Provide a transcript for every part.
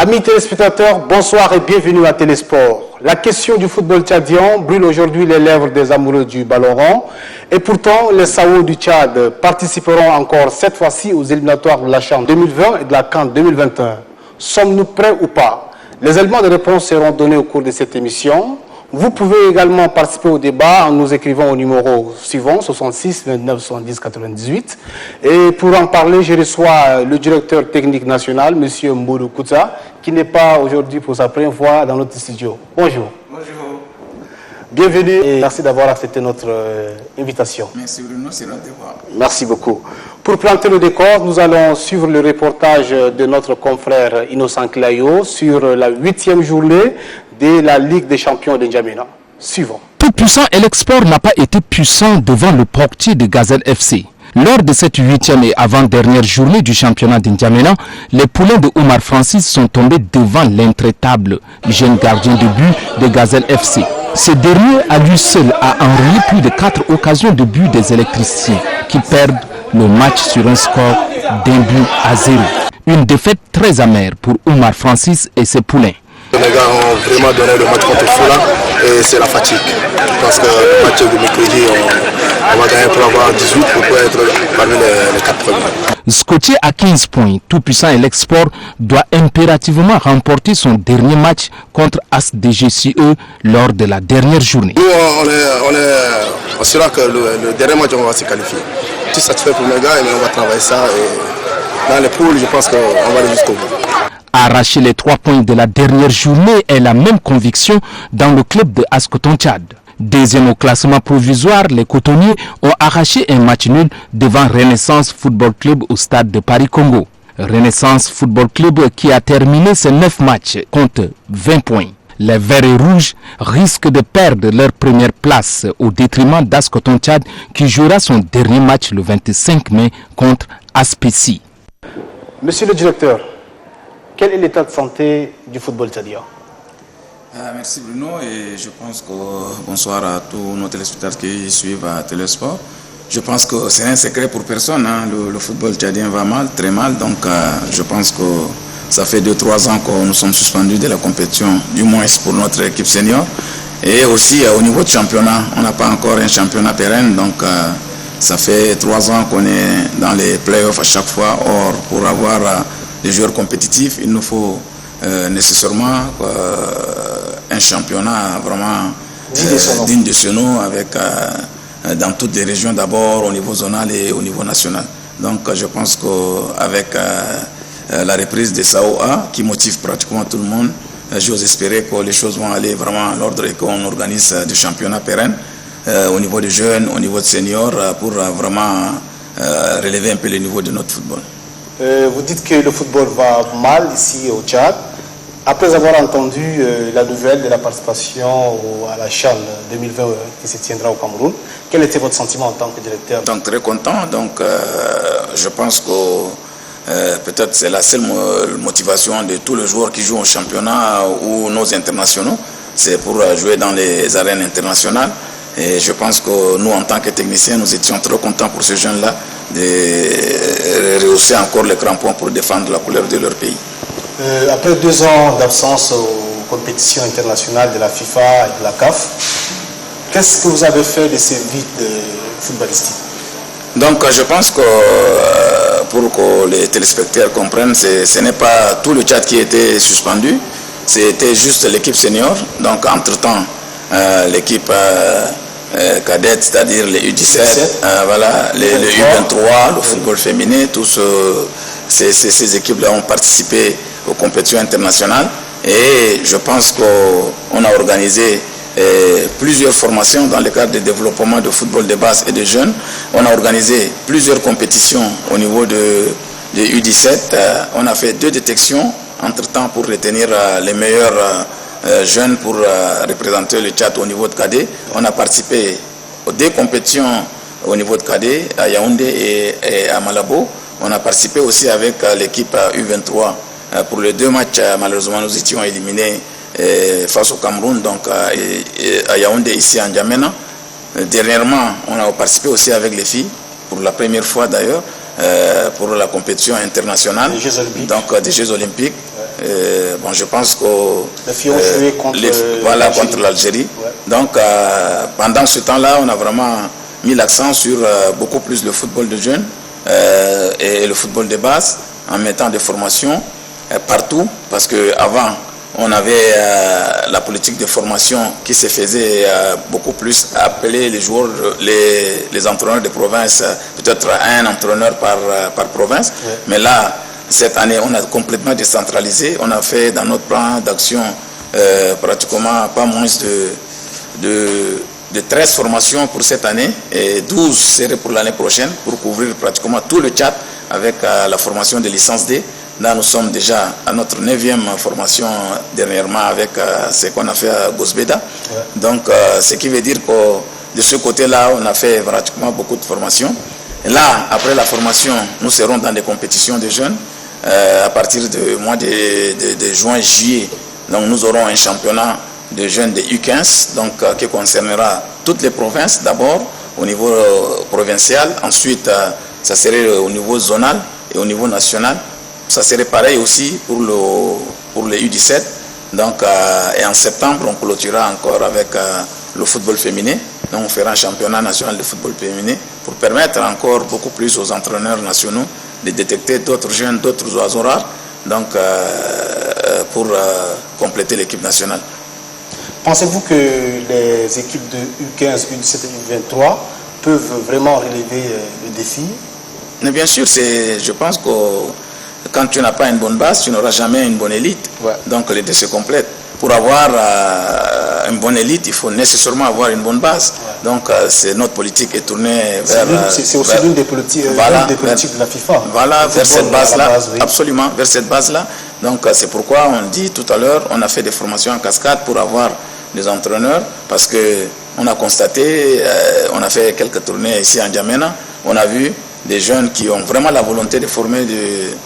Amis téléspectateurs, bonsoir et bienvenue à Télésport. La question du football tchadien brûle aujourd'hui les lèvres des amoureux du ballon rond. Et pourtant, les Sao du Tchad participeront encore cette fois-ci aux éliminatoires de la CHAN 2020 et de la CAN 2021. Sommes-nous prêts ou pas? Les éléments de réponse seront donnés au cours de cette émission. Vous pouvez également participer au débat en nous écrivant au numéro suivant, 66 29 70 98. Et pour en parler, je reçois le directeur technique national, M. Mbourou Kouta, qui n'est pas aujourd'hui pour sa première fois dans notre studio. Bonjour. Bonjour. Bienvenue et merci d'avoir accepté notre invitation. Merci Bruno, c'est notre devoir. Merci beaucoup. Pour planter le décor, nous allons suivre le reportage de notre confrère Innocent Clayo sur la 8e journée de la Ligue des champions de N'Djamena. Suivant. Tout puissant et l'export n'a pas été puissant devant le portier de Gazelle FC. Lors de cette 8e et avant-dernière journée du championnat de N'Djamena, les poulains de Oumar Francis sont tombés devant l'intraitable jeune gardien de but de Gazelle FC. Ce dernier, à lui seul, a enrayé plus de 4 occasions de but des électriciens qui perdent le match sur un score d'1 but à 0. Une défaite très amère pour Oumar Francis et ses poulains. Les gars ont vraiment donné le match contre Foula et c'est la fatigue. Parce que le match de mercredi, on va gagner pour avoir 18 pour pouvoir être parmi les 4 premiers. Scotché à 15 points, tout puissant et l'export doit impérativement remporter son dernier match contre ASDGCE lors de la dernière journée. Nous, on sera que le dernier match, on va se qualifier. Je suis satisfait pour mes gars et on va travailler ça. Et dans les poules, je pense qu'on va aller jusqu'au bout. Arracher les 3 points de la dernière journée est la même conviction dans le club de Ascoton Tchad. Deuxième au classement provisoire, les cotonniers ont arraché un match nul devant Renaissance Football Club au stade de Paris-Congo. Renaissance Football Club qui a terminé ses 9 matchs compte 20 points. Les Verts et Rouges risquent de perdre leur première place au détriment d'Ascoton Tchad qui jouera son dernier match le 25 mai contre Aspécie. Monsieur le directeur, quel est l'état de santé du football tchadien? Merci Bruno et je pense que bonsoir à tous nos téléspectateurs qui suivent à Télésport. Je pense que c'est un secret pour personne, hein. Le football tchadien va mal, très mal, donc je pense que ça fait 2-3 ans que nous sommes suspendus de la compétition, du moins pour notre équipe senior. Et aussi au niveau de championnat, on n'a pas encore un championnat pérenne, donc ça fait 3 ans qu'on est dans les playoffs à chaque fois. Or, pour avoir des joueurs compétitifs, il nous faut nécessairement un championnat vraiment digne de ce nom avec dans toutes les régions d'abord, au niveau zonal et au niveau national. Donc je pense qu'avec la reprise des SAOA qui motive pratiquement tout le monde, j'ose espérer que les choses vont aller vraiment à l'ordre et qu'on organise des championnats pérennes au niveau des jeunes, au niveau des seniors pour vraiment relever un peu le niveau de notre football. Vous dites que le football va mal ici au Tchad. Après avoir entendu la nouvelle de la participation à la CHAN 2020 qui se tiendra au Cameroun, quel était votre sentiment en tant que directeur? Donc très content. Donc je pense que peut-être c'est la seule motivation de tous les joueurs qui jouent au championnat ou nos internationaux, c'est pour jouer dans les arènes internationales. Et je pense que nous, en tant que techniciens, nous étions très contents pour ces jeunes-là de rehausser encore les crampons pour défendre la couleur de leur pays. Après 2 ans d'absence aux compétitions internationales de la FIFA et de la CAF, qu'est-ce que vous avez fait de ces vides footballistiques? Donc je pense que pour que les téléspectateurs comprennent, ce n'est pas tout le Tchad qui était suspendu, c'était juste l'équipe senior. Donc entre-temps, l'équipe cadette, c'est-à-dire les U17, voilà, les U23, le football féminin, tous ces équipes-là ont participé aux compétitions internationales et je pense qu'on a organisé plusieurs formations dans le cadre du développement de football de base et de jeunes. On a organisé plusieurs compétitions au niveau de U17. On a fait 2 détections entre-temps pour retenir les meilleurs jeunes pour représenter le Tchad au niveau de cadet. On a participé aux 2 compétitions au niveau de cadet à Yaoundé et à Malabo. On a participé aussi avec l'équipe U23 pour les 2 matchs. Malheureusement, nous étions éliminés face au Cameroun, donc à Yaoundé, ici en N'Djamena. Dernièrement, on a participé aussi avec les filles, pour la première fois d'ailleurs, pour la compétition internationale, donc des Jeux Olympiques. Bon, je pense que les filles ont joué contre contre l'Algérie. Ouais. Donc, pendant ce temps-là, on a vraiment mis l'accent sur beaucoup plus le football de jeunes et le football de base, en mettant des formations partout, parce qu'avant, on avait la politique de formation qui se faisait beaucoup plus appeler les joueurs, les entraîneurs de province, peut-être un entraîneur par province. Ouais. Mais là, cette année, on a complètement décentralisé. On a fait dans notre plan d'action pratiquement pas moins de 13 formations pour cette année et 12 seraient pour l'année prochaine pour couvrir pratiquement tout le Tchad avec la formation de licence D. Là, nous sommes déjà à notre 9e formation dernièrement avec ce qu'on a fait à Gosbeda. Ouais. Donc, ce qui veut dire que de ce côté-là, on a fait pratiquement beaucoup de formations. Et là, après la formation, nous serons dans des compétitions de jeunes à partir du mois de juin-juillet. Donc, nous aurons un championnat de jeunes de U15 donc, qui concernera toutes les provinces d'abord au niveau provincial. Ensuite, ça serait au niveau zonal et au niveau national. Ça serait pareil aussi pour les U17. Donc, et en septembre, on clôturera encore avec le football féminin. Donc, on fera un championnat national de football féminin pour permettre encore beaucoup plus aux entraîneurs nationaux de détecter d'autres jeunes, d'autres oiseaux rares, donc, pour compléter l'équipe nationale. Pensez-vous que les équipes de U15, U17 et U23 peuvent vraiment relever le défi? Mais bien sûr, je pense que quand tu n'as pas une bonne base, tu n'auras jamais une bonne élite. Ouais. Donc les deux se complètent. Pour avoir une bonne élite, il faut nécessairement avoir une bonne base. Ouais. Donc c'est notre politique est tournée vers... C'est aussi l'une des politiques, de la FIFA. Voilà, vers cette base-là, oui. Absolument, vers cette base-là. Donc c'est pourquoi on dit tout à l'heure, on a fait des formations en cascade pour avoir des entraîneurs, parce qu'on a constaté, on a fait quelques tournées ici en N'Djamena, on a vu des jeunes qui ont vraiment la volonté de former des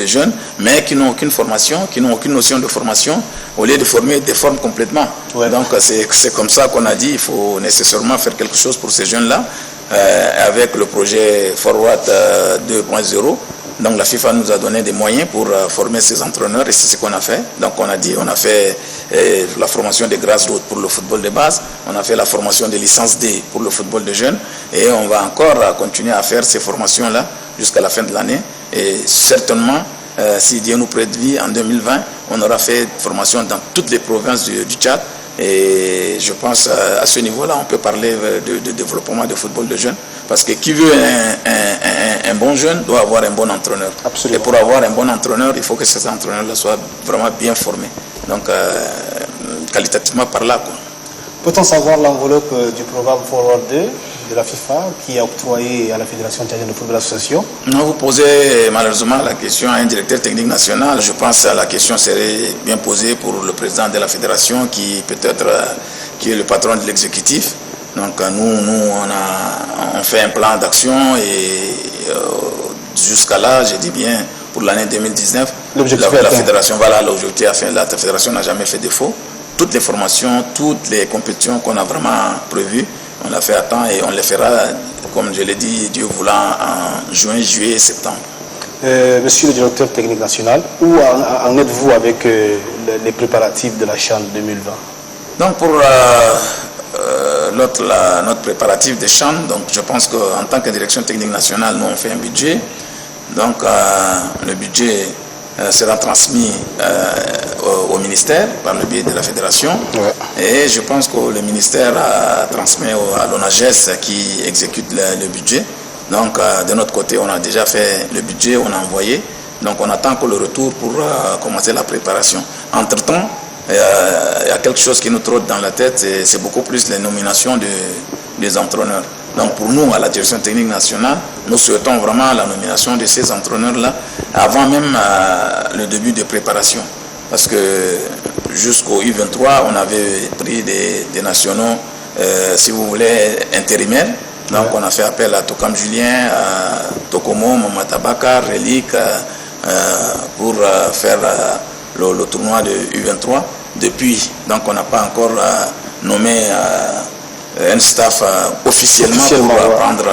jeunes, mais qui n'ont aucune formation, qui n'ont aucune notion de formation, au lieu de former, ils déforment complètement. Ouais. Donc c'est comme ça qu'on a dit, il faut nécessairement faire quelque chose pour ces jeunes-là, avec le projet Forward 2.0. Donc la FIFA nous a donné des moyens pour former ces entraîneurs et c'est ce qu'on a fait. Donc on a fait la formation des grassroots pour le football de base, on a fait la formation de licence D pour le football de jeunes et on va encore continuer à faire ces formations-là jusqu'à la fin de l'année. Et certainement, si Dieu nous prête vie, en 2020, on aura fait formation dans toutes les provinces du Tchad. Et je pense à ce niveau-là, on peut parler de développement du football de jeunes. Parce que qui veut un bon jeune doit avoir un bon entraîneur. Absolument. Et pour avoir un bon entraîneur, il faut que ces entraîneurs-là soient vraiment bien formés. Donc, qualitativement par là. Peut-on savoir l'enveloppe du programme Forward 2 de la FIFA qui est octroyé à la Fédération tchadienne de football association? Non, vous posez malheureusement la question à un directeur technique national. Je pense que la question serait bien posée pour le président de la fédération qui peut-être qui est le patron de l'exécutif. Donc nous on fait un plan d'action et jusqu'à là, je dis bien, pour l'année 2019, la fédération, voilà, l'objectif a fait, la fédération n'a jamais fait défaut. Toutes les formations, toutes les compétitions qu'on a vraiment prévues, on l'a fait à temps et on les fera, comme je l'ai dit, Dieu voulant, en juin, juillet et septembre. Monsieur le directeur technique national, où en êtes-vous avec les préparatifs de la CHAN 2020? Donc pour notre préparatif de CHAN, donc je pense qu'en tant que direction technique nationale, nous on fait un budget. Donc le budget sera transmis au ministère par le biais de la fédération. Ouais. Et je pense que le ministère transmet à l'ONAGES qui exécute le budget. Donc de notre côté, on a déjà fait le budget, on a envoyé. Donc on attend que le retour pour commencer la préparation. Entre-temps, il y a quelque chose qui nous trotte dans la tête, c'est beaucoup plus les nominations des entraîneurs. Donc pour nous, à la direction technique nationale, nous souhaitons vraiment la nomination de ces entraîneurs-là avant même le début de préparation. Parce que jusqu'au U23, on avait pris des nationaux, si vous voulez, intérimaires. Donc on a fait appel à Tokam Julien, à Tokomo, Matabaka, Relique, pour faire le tournoi de U23. Depuis, donc on n'a pas encore nommé un staff officiellement pour prendre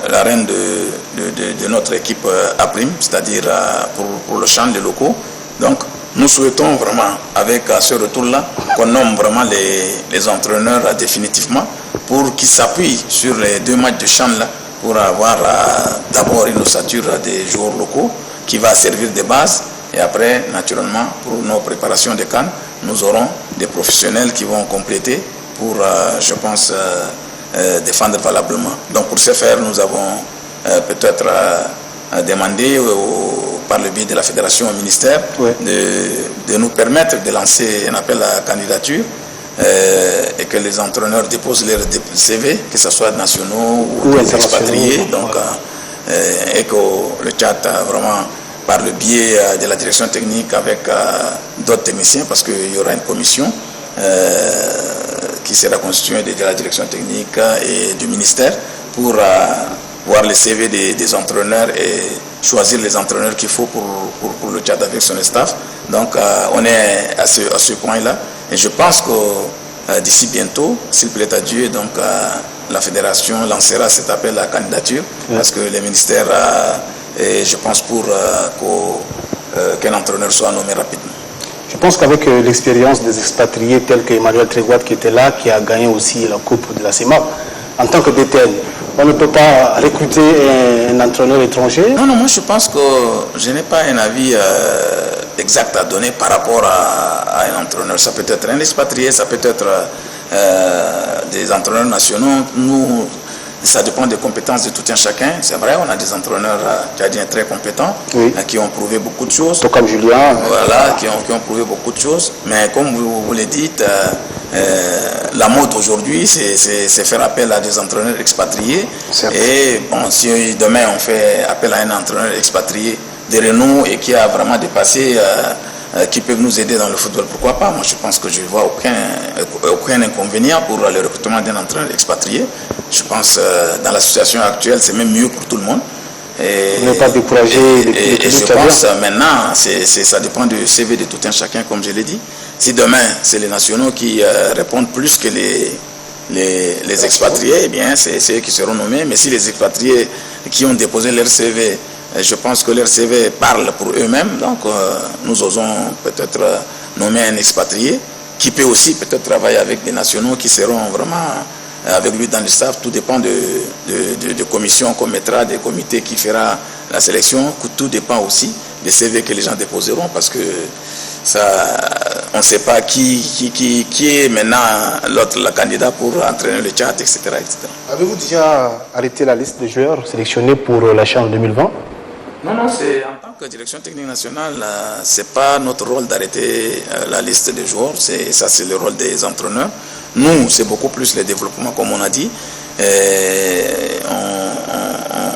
la reine de notre équipe A', c'est-à-dire pour le champ, les locaux. Donc, nous souhaitons vraiment, avec ce retour-là, qu'on nomme vraiment les entraîneurs définitivement pour qu'ils s'appuient sur les 2 matchs de champ-là pour avoir d'abord une ossature des joueurs locaux qui va servir de base. Et après, naturellement, pour nos préparations de CAN, nous aurons des professionnels qui vont compléter pour, je pense, défendre valablement. Donc pour ce faire, nous avons peut-être demandé par le biais de la fédération au ministère de nous permettre de lancer un appel à candidature et que les entraîneurs déposent leurs CV, que ce soit nationaux ou expatriés. Donc, et que le Tchad vraiment par le biais de la direction technique avec d'autres techniciens, parce qu'il y aura une commission qui sera constituée de la direction technique et du ministère pour voir les CV des entraîneurs et choisir les entraîneurs qu'il faut pour le Tchad avec son staff. Donc on est à ce point-là et je pense que d'ici bientôt, s'il plaît à Dieu, donc la fédération lancera cet appel à candidature parce que le ministère et je pense pour qu'un entraîneur soit nommé rapidement. Je pense qu'avec l'expérience des expatriés tels que Emmanuel Trégoat qui était là, qui a gagné aussi la Coupe de la CEMAP, en tant que DTN, on ne peut pas recruter un entraîneur étranger? Non, moi je pense que je n'ai pas un avis exact à donner par rapport à un entraîneur. Ça peut être un expatrié, ça peut être des entraîneurs nationaux. Nous, ça dépend des compétences de tout un chacun. C'est vrai, on a des entraîneurs tchadiens très compétents qui ont prouvé beaucoup de choses. Comme Julien. Voilà, qui ont prouvé beaucoup de choses. Mais comme vous le dites, la mode aujourd'hui, c'est faire appel à des entraîneurs expatriés. Et bon, si demain on fait appel à un entraîneur expatrié de renom et qui a vraiment dépassé, qui peuvent nous aider dans le football, pourquoi pas? Moi je pense que je ne vois aucun inconvénient pour le recrutement d'un entraîneur expatrié. Je pense dans la situation actuelle, c'est même mieux pour tout le monde. Et ne pas décourager et je pense maintenant, ça dépend du CV de tout un chacun, comme je l'ai dit. Si demain, c'est les nationaux qui répondent plus que les expatriés, eh bien, c'est eux qui seront nommés. Mais si les expatriés qui ont déposé leur CV, je pense que leur CV parle pour eux-mêmes. Donc, nous osons peut-être nommer un expatrié qui peut aussi peut-être travailler avec des nationaux qui seront vraiment avec lui dans le staff. Tout dépend de commissions qu'on mettra, des comités qui fera la sélection. Tout dépend aussi des CV que les gens déposeront parce que on ne sait pas qui est maintenant le candidat pour entraîner le Tchad, etc. Avez-vous déjà arrêté la liste de joueurs sélectionnés pour la CHAN 2020? Non, c'est en tant que direction technique nationale, ce n'est pas notre rôle d'arrêter la liste des joueurs, ça c'est le rôle des entraîneurs. Nous, c'est beaucoup plus le développement, comme on a dit.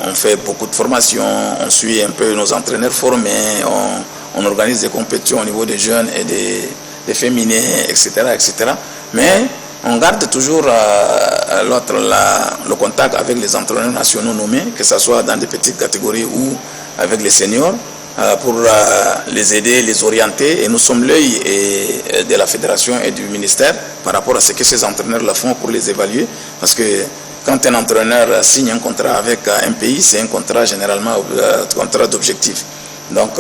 On fait beaucoup de formations, on suit un peu nos entraîneurs formés, on organise des compétitions au niveau des jeunes et des féminins, etc., etc. Mais on garde toujours le contact avec les entraîneurs nationaux nommés, que ce soit dans des petites catégories ou avec les seniors, pour les aider, les orienter. Et nous sommes l'œil de la fédération et du ministère par rapport à ce que ces entraîneurs font pour les évaluer. Parce que quand un entraîneur signe un contrat avec un pays, c'est un contrat généralement contrat d'objectif. Donc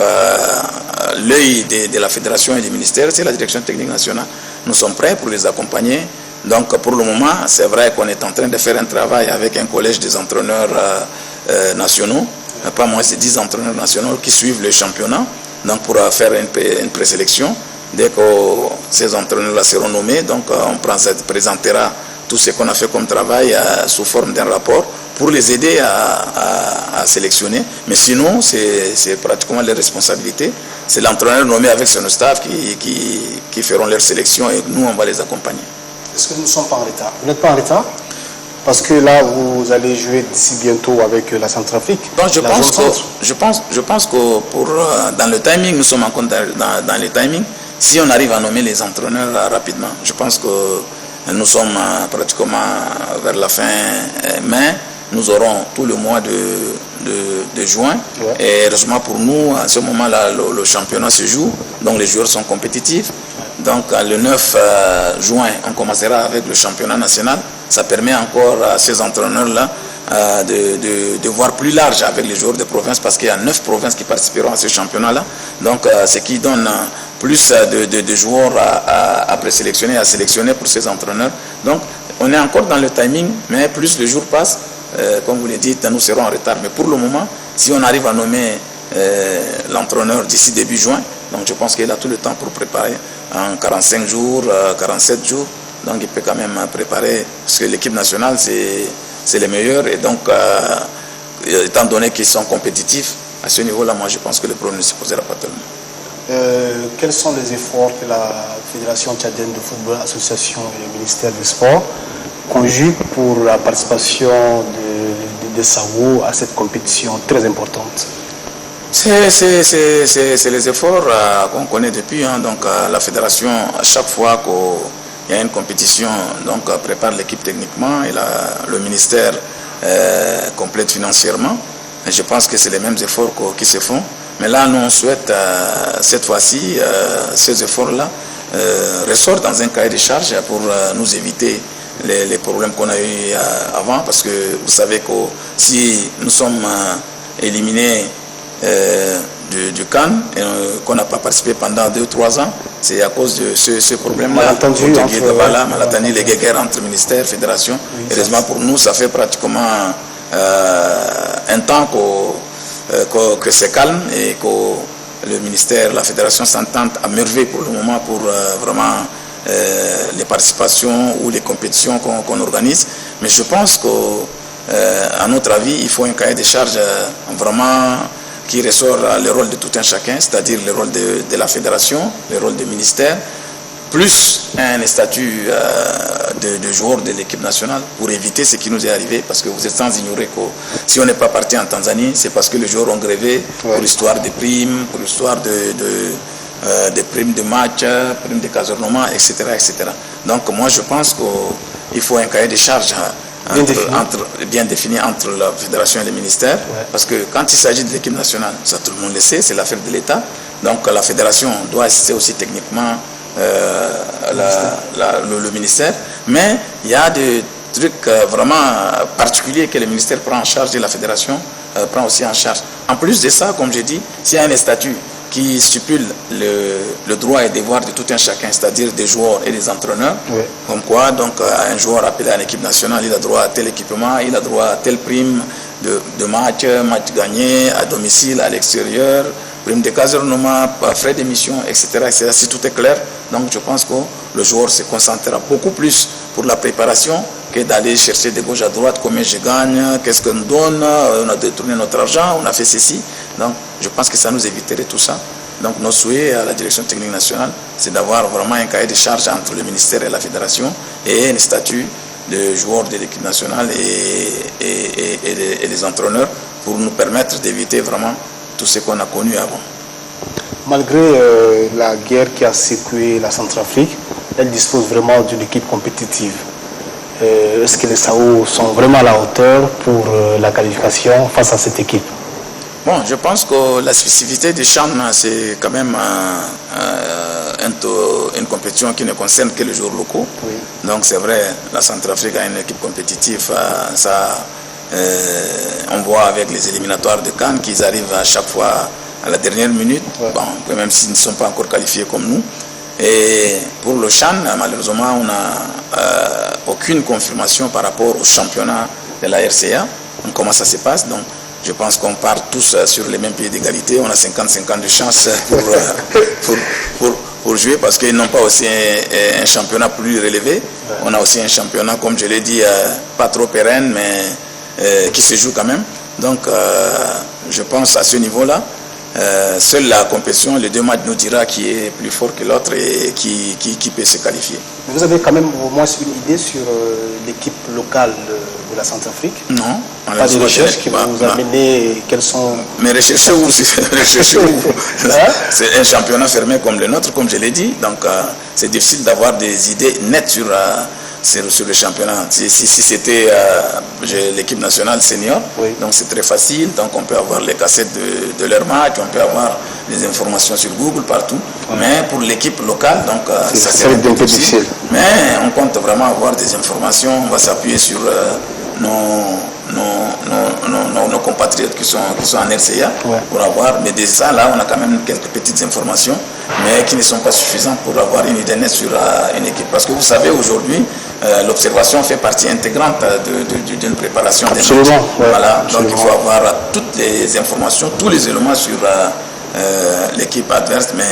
l'œil de la fédération et du ministère, c'est la direction technique nationale. Nous sommes prêts pour les accompagner. Donc pour le moment, c'est vrai qu'on est en train de faire un travail avec un collège des entraîneurs nationaux. Pas moins de 10 entraîneurs nationaux qui suivent le championnat, donc pour faire une présélection. Dès que ces entraîneurs-là seront nommés, donc on présentera tout ce qu'on a fait comme travail sous forme d'un rapport pour les aider à sélectionner. Mais sinon, c'est pratiquement leur responsabilité. C'est l'entraîneur nommé avec son staff qui feront leur sélection et nous, on va les accompagner. Est-ce que nous ne sommes pas en retard? Vous n'êtes pas en retard? Parce que là, vous allez jouer d'ici bientôt avec la Centrafrique. Donc je pense que dans le timing, nous sommes encore dans le timing. Si on arrive à nommer les entraîneurs rapidement, je pense que nous sommes pratiquement vers la fin mai. Nous aurons tout le mois de juin. Et heureusement pour nous, à ce moment-là, le championnat se joue. Donc les joueurs sont compétitifs. Donc le 9 juin, on commencera avec le championnat national. Ça permet encore à ces entraîneurs-là de voir plus large avec les joueurs de province, parce qu'il y a 9 provinces qui participeront à ce championnat-là. Donc, ce qui donne plus de joueurs à présélectionner, à sélectionner pour ces entraîneurs. Donc, on est encore dans le timing, mais plus le jour passe, comme vous l'avez dit, nous serons en retard. Mais pour le moment, si on arrive à nommer l'entraîneur d'ici début juin, donc je pense qu'il a tout le temps pour préparer en 45 jours, 47 jours. Donc il peut quand même préparer, parce que l'équipe nationale, c'est les meilleurs. Et donc, étant donné qu'ils sont compétitifs, à ce niveau-là, moi je pense que le problème ne se posera pas tellement. Quels sont les efforts que la Fédération tchadienne de football, l'association et le ministère des Sports conjuguent pour la participation de SAO à cette compétition très importante? C'est les efforts qu'on connaît depuis. Donc la fédération, à chaque fois qu'il y a une compétition, donc prépare l'équipe techniquement et le ministère complète financièrement. Et je pense que c'est les mêmes efforts qui se font. Mais là, nous on souhaite cette fois-ci, ces efforts-là ressortent dans un cahier de charges pour nous éviter les problèmes qu'on a eu avant. Parce que vous savez que si nous sommes éliminés du CAN et qu'on n'a pas participé pendant 2-3 ans, c'est à cause de ce problème-là. Malentendu, les guéguerres entre ministères, fédérations. Oui, heureusement pour nous, ça fait pratiquement un temps que c'est calme et que le ministère, la fédération s'entendent à merveille pour le moment pour vraiment les participations ou les compétitions qu'on organise. Mais je pense qu'à notre avis, il faut un cahier de charges vraiment qui ressort le rôle de tout un chacun, c'est-à-dire le rôle de la fédération, le rôle du ministère, plus un statut de joueur de l'équipe nationale pour éviter ce qui nous est arrivé, parce que vous êtes sans ignorer que si on n'est pas parti en Tanzanie, c'est parce que les joueurs ont grévé pour l'histoire des primes, pour l'histoire des primes de match, primes de casernement, etc., etc. Donc moi je pense qu'il faut un cahier de charges bien défini entre la fédération et le ministère, parce que quand il s'agit de l'équipe nationale, ça tout le monde le sait, c'est l'affaire de l'État. Donc la fédération doit assister aussi techniquement le ministère, mais il y a des trucs vraiment particuliers que le ministère prend en charge et la fédération prend aussi en charge. En plus de ça, comme j'ai dit, s'il y a un statut qui stipule le droit et devoir de tout un chacun, c'est-à-dire des joueurs et des entraîneurs, comme quoi donc un joueur appelé à l'équipe nationale, il a droit à tel équipement, il a droit à telle prime de match gagné à domicile, à l'extérieur, prime de casernement, frais d'émission, etc., etc. Si tout est clair, donc je pense que le joueur se concentrera beaucoup plus pour la préparation que d'aller chercher de gauche à droite combien je gagne, qu'est-ce qu'on nous donne, on a détourné notre argent, on a fait ceci. Donc je pense que ça nous éviterait tout ça. Donc nos souhaits à la direction technique nationale, c'est d'avoir vraiment un cahier de charges entre le ministère et la fédération et un statut de joueurs de l'équipe nationale et des entraîneurs pour nous permettre d'éviter vraiment tout ce qu'on a connu avant. Malgré la guerre qui a secoué la Centrafrique, elle dispose vraiment d'une équipe compétitive. Est-ce que les SAO sont vraiment à la hauteur pour la qualification face à cette équipe? Bon, je pense que la spécificité du CHAN, c'est quand même une compétition qui ne concerne que les joueurs locaux. Oui. Donc c'est vrai, la Centrafrique a une équipe compétitive. On voit avec les éliminatoires de CAN qu'ils arrivent à chaque fois à la dernière minute, bon, même s'ils ne sont pas encore qualifiés comme nous. Et pour le CHAN, malheureusement, on n'a aucune confirmation par rapport au championnat de la RCA. Donc, comment ça se passe? Donc, je pense qu'on part tous sur les mêmes pieds d'égalité. On a 50-50 de chance pour jouer, parce qu'ils n'ont pas aussi un championnat plus relevé. On a aussi un championnat, comme je l'ai dit, pas trop pérenne, mais qui se joue quand même. Donc, je pense à ce niveau-là, seule la compétition, les 2 matchs nous dira qui est plus fort que l'autre et qui peut se qualifier. Vous avez quand même au moins une idée sur l'équipe locale de la Centrafrique? Non. Pas de recherche qui va vous amener, quels sont... Mais rechercher où? C'est un championnat fermé comme le nôtre, comme je l'ai dit. Donc c'est difficile d'avoir des idées nettes sur le championnat. Si c'était l'équipe nationale senior, donc c'est très facile. Donc on peut avoir les cassettes de leur match, on peut avoir des informations sur Google partout. Mais pour l'équipe locale, donc ça serait un peu difficile. Mais on compte vraiment avoir des informations. On va s'appuyer sur nos compatriotes qui sont en RCA pour avoir, mais de ça là on a quand même quelques petites informations, mais qui ne sont pas suffisantes pour avoir une idée nette sur une équipe. Parce que vous savez aujourd'hui, l'observation fait partie intégrante d'une préparation des matchs. Voilà, donc il faut avoir toutes les informations, tous les éléments sur l'équipe adverse, mais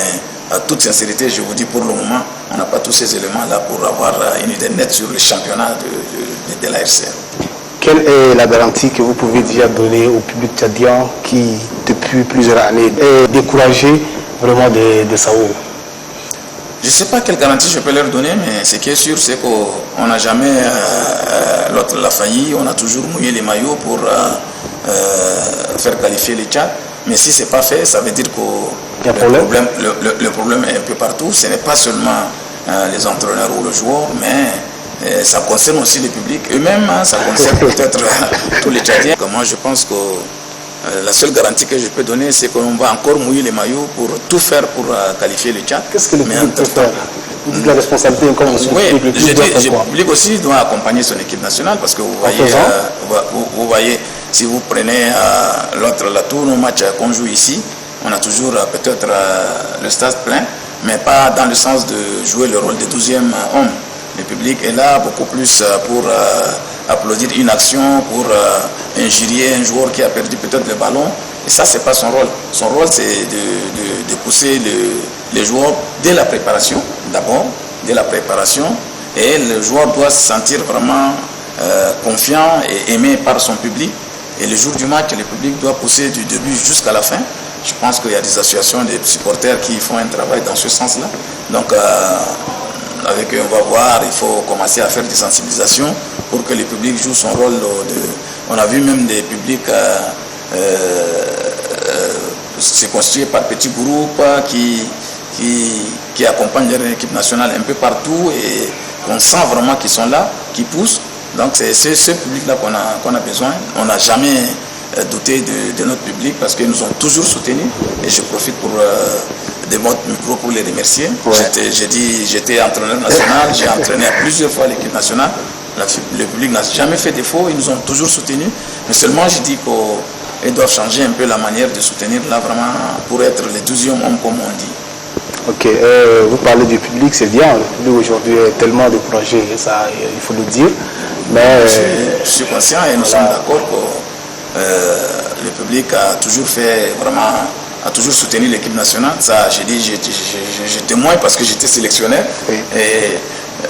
à toute sincérité, je vous dis pour le moment, on n'a pas tous ces éléments-là pour avoir une idée nette sur le championnat de la RCA. Quelle est la garantie que vous pouvez déjà donner au public tchadien qui, depuis plusieurs années, est découragé vraiment de Sao? Je ne sais pas quelle garantie je peux leur donner, mais ce qui est sûr, c'est qu'on n'a jamais, l'autre l'a failli, on a toujours mouillé les maillots pour faire qualifier les Tchad. Mais si ce n'est pas fait, ça veut dire que le problème est un peu partout. Ce n'est pas seulement les entraîneurs ou le joueur, mais ça concerne aussi le public eux-mêmes, ça concerne peut-être tous les Tchadiens. Moi, je pense que la seule garantie que je peux donner, c'est qu'on va encore mouiller les maillots pour tout faire pour qualifier le Tchad. Qu'est-ce que le public peut faire? Vous dites la responsabilité comme aussi. Oui, le public aussi doit accompagner son équipe nationale parce que vous voyez, si vous prenez tous nos matchs qu'on joue ici, on a toujours peut-être le stade plein, mais pas dans le sens de jouer le rôle de 12e homme. Le public est là beaucoup plus pour applaudir une action, pour injurier un joueur qui a perdu peut-être le ballon. Et ça, ce n'est pas son rôle. Son rôle, c'est de pousser les joueurs dès la préparation, d'abord, dès la préparation. Et le joueur doit se sentir vraiment confiant et aimé par son public. Et le jour du match, le public doit pousser du début jusqu'à la fin. Je pense qu'il y a des associations de supporters qui font un travail dans ce sens-là. Donc, avec eux, on va voir, il faut commencer à faire des sensibilisations pour que le public joue son rôle. On a vu même des publics se construire par petits groupes qui accompagnent leur équipe nationale un peu partout et on sent vraiment qu'ils sont là, qu'ils poussent. Donc c'est ce public-là qu'on a besoin. On n'a jamais douté de notre public parce qu'ils nous ont toujours soutenus et je profite de votre micro pour les remercier. J'étais entraîneur national, j'ai entraîné plusieurs fois l'équipe nationale. Le public n'a jamais fait défaut, ils nous ont toujours soutenus. Mais seulement je dis qu'ils doivent changer un peu la manière de soutenir là vraiment pour être les 12e hommes comme on dit. Ok, vous parlez du public, c'est bien. Le public aujourd'hui est tellement découragé, ça, il faut le dire. Mais je suis conscient et nous sommes d'accord que le public a toujours fait vraiment, a toujours soutenu l'équipe nationale. Ça, j'ai dit, je témoigne parce que j'étais sélectionneur. Oui. Et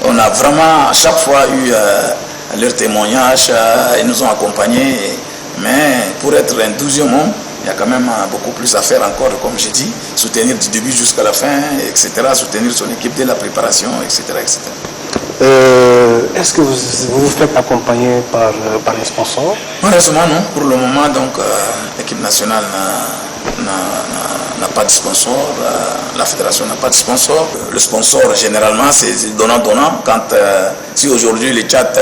on a vraiment à chaque fois eu leur témoignage, ils nous ont accompagnés. Mais pour être un 12e homme, il y a quand même beaucoup plus à faire encore, comme j'ai dit, soutenir du début jusqu'à la fin, etc., soutenir son équipe dès la préparation, etc. etc. Est-ce que vous vous faites accompagner par les sponsors? Honnêtement, non. Pour le moment, donc, l'équipe nationale n'a pas de sponsor, la fédération n'a pas de sponsor. Le sponsor, généralement, c'est donnant-donnant. Si aujourd'hui le Tchad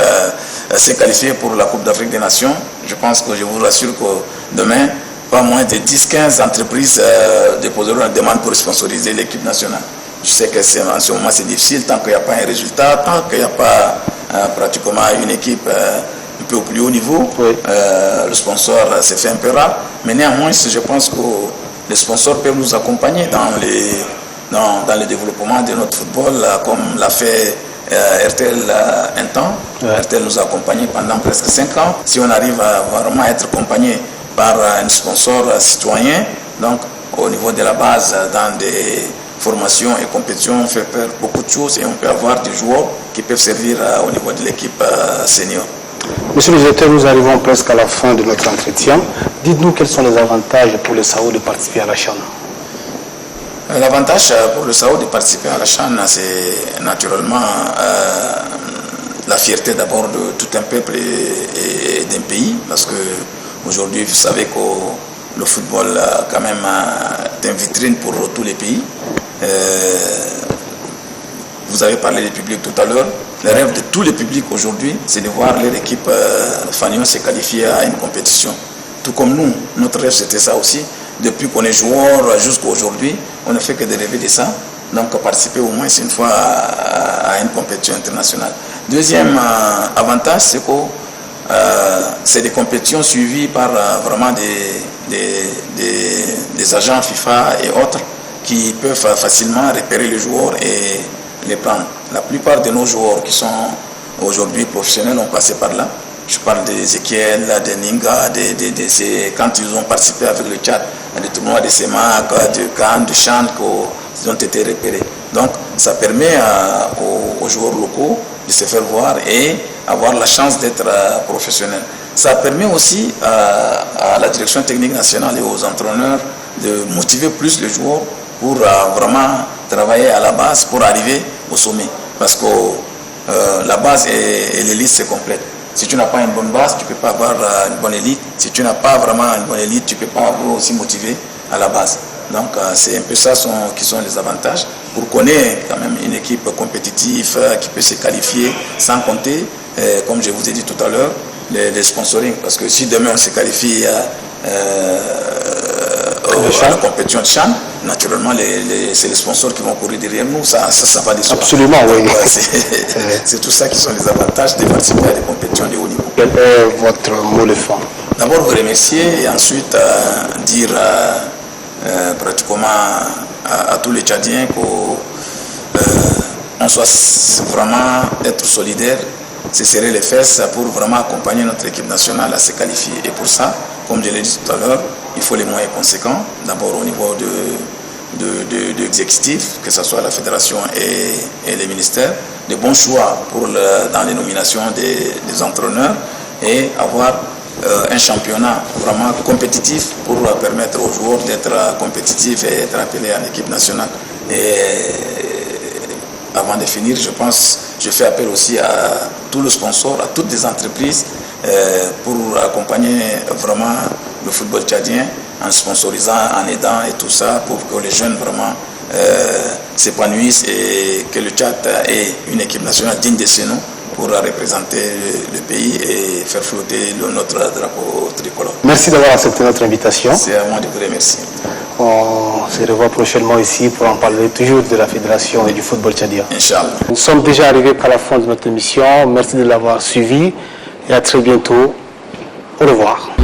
s'est qualifié pour la Coupe d'Afrique des Nations, je pense que je vous rassure que demain, pas moins de 10-15 entreprises déposeront une demande pour sponsoriser l'équipe nationale. Je sais que en ce moment c'est difficile, tant qu'il n'y a pas un résultat, tant qu'il n'y a pas pratiquement une équipe un peu au plus haut niveau, oui. Le sponsor s'est fait un peu rare. Mais néanmoins, je pense que les sponsors peuvent nous accompagner dans le développement de notre football, comme l'a fait RTL un temps. Ouais. RTL nous a accompagnés pendant presque 5 ans. Si on arrive à vraiment être accompagné par un sponsor citoyen, donc au niveau de la base, dans des formations et compétitions, on fait faire beaucoup de choses et on peut avoir des joueurs qui peuvent servir au niveau de l'équipe senior. Monsieur le directeur, nous arrivons presque à la fin de notre entretien. Dites-nous quels sont les avantages pour le SAO de participer à la CHAN. L'avantage pour le SAO de participer à la CHAN, c'est naturellement la fierté d'abord de tout un peuple et d'un pays, parce que aujourd'hui, vous savez que le football quand même est une vitrine pour tous les pays. Vous avez parlé du public tout à l'heure. Le rêve de tous les publics aujourd'hui, c'est de voir leur équipe Fanion se qualifier à une compétition. Tout comme nous, notre rêve c'était ça aussi. Depuis qu'on est joueur jusqu'à aujourd'hui, on ne fait que de rêver de ça. Donc participer au moins une fois à une compétition internationale. Deuxième avantage, c'est que c'est des compétitions suivies par vraiment des agents FIFA et autres qui peuvent facilement repérer les joueurs et les prendre. La plupart de nos joueurs qui sont aujourd'hui professionnels ont passé par là. Je parle d'Ezekiel, de Ninga, quand ils ont participé avec le Tchad à des tournois de CEMAC, de Cannes, de Chan, ils ont été repérés. Donc ça permet aux joueurs locaux de se faire voir et avoir la chance d'être professionnels. Ça permet aussi à la direction technique nationale et aux entraîneurs de motiver plus les joueurs pour vraiment travailler à la base pour arriver au sommet. Parce que la base et l'élite se complètent. Si tu n'as pas une bonne base, tu ne peux pas avoir une bonne élite. Si tu n'as pas vraiment une bonne élite, tu ne peux pas avoir aussi motivé à la base. Donc c'est un peu ça qui sont les avantages. Pour connaître quand même une équipe compétitive qui peut se qualifier sans compter, comme je vous ai dit tout à l'heure, les sponsoring. Parce que si demain on se qualifie à la compétition de Chan, naturellement c'est les sponsors qui vont courir derrière nous, ça va de soi. Absolument, oui. C'est tout ça qui sont les avantages de participer à des compétitions de haut niveau. Quel est votre mot de fin? D'abord vous remercier et ensuite dire pratiquement à tous les Tchadiens qu'on soit vraiment être solidaires, se serrer les fesses pour vraiment accompagner notre équipe nationale à se qualifier. Et pour ça, comme je l'ai dit tout à l'heure, il faut les moyens conséquents, d'abord au niveau de l'exécutif, que ce soit la fédération et les ministères, de bons choix dans les nominations des entraîneurs et avoir un championnat vraiment compétitif pour permettre aux joueurs d'être compétitifs et être appelés en équipe nationale. Et avant de finir, je fais appel aussi à tous les sponsors, à toutes les entreprises pour accompagner vraiment le football tchadien en sponsorisant, en aidant et tout ça pour que les jeunes vraiment s'épanouissent et que le Tchad ait une équipe nationale digne de ce nom pour représenter le pays et faire flotter notre drapeau tricolore. Merci d'avoir accepté notre invitation. C'est à moi de vous remercier. On se revoit prochainement ici pour en parler toujours de la fédération et du football tchadien. Inch'Allah. Nous sommes déjà arrivés à la fin de notre émission. Merci de l'avoir suivi et à très bientôt. Au revoir.